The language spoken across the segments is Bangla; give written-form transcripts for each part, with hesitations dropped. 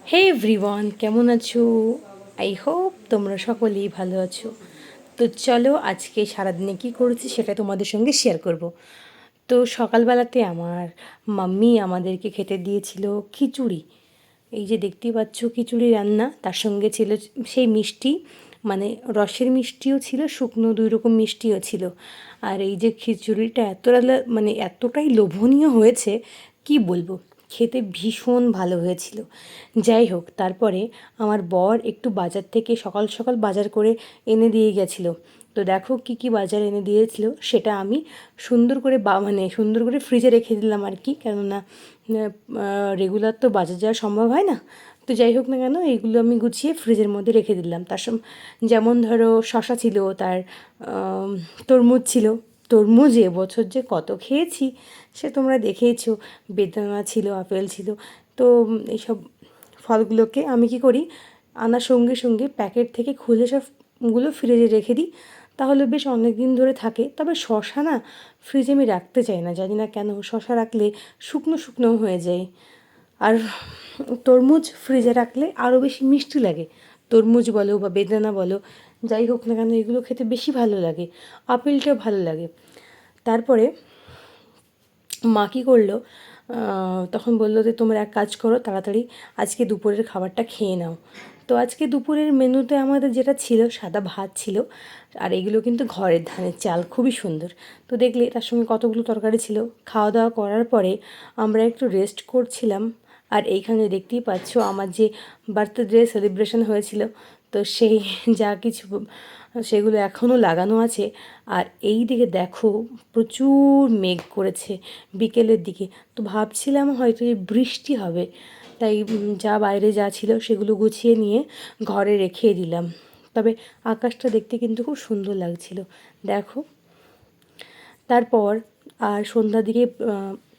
হে এভরিওয়ান, কেমন আছো? আই হোপ তোমরা সকলেই ভালো আছো। তো চলো আজকে সারাদিনে কী করেছি সেটা তোমাদের সঙ্গে শেয়ার করব। তো সকালবেলাতে আমার মাম্মি আমাদেরকে খেতে দিয়েছিল খিচুড়ি। এই যে দেখতেই পাচ্ছ খিচুড়ি রান্না, তার সঙ্গে ছিল সেই মিষ্টি, মানে রসের মিষ্টিও ছিল, শুকনো দুই রকম মিষ্টিও ছিল। আর এই যে খিচুড়িটা মানে এতটাই লোভনীয় হয়েছে, কি বলবো, খেতে ভীষণ ভালো হয়েছিল। যাই হোক, তারপরে আমার বর একটু বাজার থেকে সকাল সকাল বাজার করে এনে দিয়ে গেছিলো। তো দেখো কি কি বাজার এনে দিয়েছিল সেটা আমি সুন্দর করে মানে সুন্দর করে ফ্রিজে রেখে দিলাম আর কি, কেননা রেগুলার তো বাজার যাওয়া সম্ভব হয় না। তো যাই হোক না কেন, এইগুলো আমি গুছিয়ে ফ্রিজের মধ্যে রেখে দিলাম। যেমন ধরো শশা ছিল, তার তরমুজ ছিল। তরমুজ এবছর যে কত খেয়েছি সে তোমরা দেখেইছো। বেদানা ছিল, আপেল ছিল। তো এইসব ফলগুলোকে আমি কি করি, আনার সঙ্গে সঙ্গে প্যাকেট থেকে খুলে সবগুলো ফ্রিজে রেখে দিই, তাহলে বেশ অনেক দিন ধরে থাকে। তবে শশা না ফ্রিজে আমি রাখতে চাই না, জানি না কেন। শশা রাখলে শুকনো শুকনো হয়ে যায়। আর তরমুজ ফ্রিজে রাখলে আরও বেশি মিষ্টি লাগে। তরমুজ বলো বা বেদানা বলো, যাই হোক না কেন, এগুলো খেতে বেশি ভালো লাগে। আপেলটাও ভালো লাগে। তারপরে মা কী করলো, তখন বললো যে তোমরা এক কাজ করো, তাড়াতাড়ি আজকে দুপুরের খাবারটা খেয়ে নাও। তো আজকে দুপুরের মেনুতে আমাদের যেটা ছিল, সাদা ভাত ছিল। আর এগুলো কিন্তু ঘরের ধানের চাল, খুবই সুন্দর। তো দেখলে তার সঙ্গে কতগুলো তরকারি ছিল। খাওয়া দাওয়া করার পরে আমরা একটু রেস্ট করছিলাম। আর এইখানে দেখতেই পাচ্ছ আমার যে বার্থডে সেলিব্রেশন হয়েছিল, তো সেই যা কিছু সেগুলো এখনও লাগানো আছে। আর এই দিকে দেখো প্রচুর মেঘ করেছে বিকেলের দিকে। তো ভাবছিলাম হয়তো যে বৃষ্টি হবে, তাই যা বাইরে যা ছিল সেগুলো গুছিয়ে নিয়ে ঘরে রেখে দিলাম। তবে আকাশটা দেখতে কিন্তু খুব সুন্দর লাগছিল, দেখো। তারপর আর সন্ধ্যার দিকে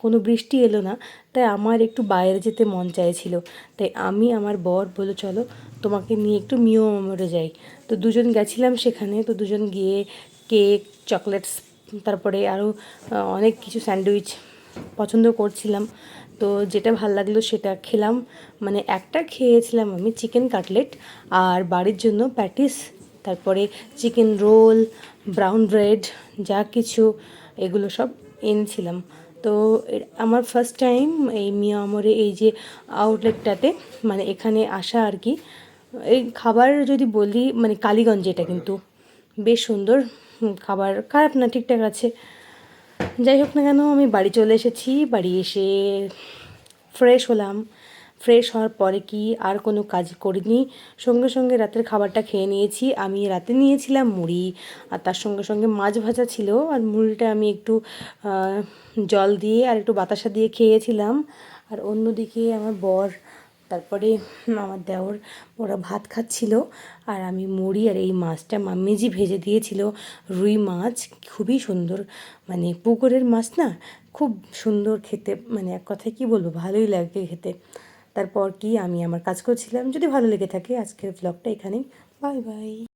কোনো বৃষ্টি এলো না, তাই আমার একটু বাইরে যেতে মন চাইছিল। তাই আমি আমার বর বলে চলো তোমাকে নিয়ে একটু মিয়ামরে যাই। তো দুজন গেছিলাম সেখানে। তো দুজন গিয়ে কেক, চকলেটস, তারপরে আরও অনেক কিছু স্যান্ডউইচ পছন্দ করছিলাম। তো যেটা ভাল লাগলো সেটা খেলাম। মানে একটা খেয়েছিলাম আমি চিকেন কাটলেট, আর বাড়ির জন্য প্যাটিস, তারপরে চিকেন রোল, ব্রাউন ব্রেড, যা কিছু এগুলো সব এনেছিলাম। তো আমার ফার্স্ট টাইম এই মিয়ামরে, এই যে আউটলেটটাতে, মানে এখানে আসা আর কি। এই খাবার যদি বলি, মানে কালীগঞ্জে, এটা কিন্তু বেশ সুন্দর খাবার, খারাপ না, ঠিকঠাক আছে। যাই হোক না কেন, আমি বাড়ি চলে এসেছি। বাড়ি এসে ফ্রেশ হলাম। ফ্রেশ হওয়ার পরে কি আর কোনো কাজ করিনি, সঙ্গে সঙ্গে রাতের খাবারটা খেয়ে নিয়েছি। আমি রাতে নিয়েছিলাম মুড়ি, আর তার সঙ্গে সঙ্গে মাছ ভাজা ছিল। আর মুড়িটা আমি একটু জল দিয়ে আর একটু বাতাসা দিয়ে খেয়েছিলাম। আর অন্যদিকে আমার বর, তারপরে আমার দেওর, ওরা ভাত খাচ্ছিল। আর আমি মুড়ি আর এই মাছটা মাম্মিজি ভেজে দিয়েছিল, রুই মাছ, খুবই সুন্দর, মানে পুকুরের মাছ না, খুব সুন্দর খেতে, মানে এক কথায় কী বলবো, ভালোই লাগে খেতে। তারপর কি আমি আমার কাজ করছিলাম। যদি ভালো লেগে থাকে আজকের ব্লগটা এখানেই। Bye bye.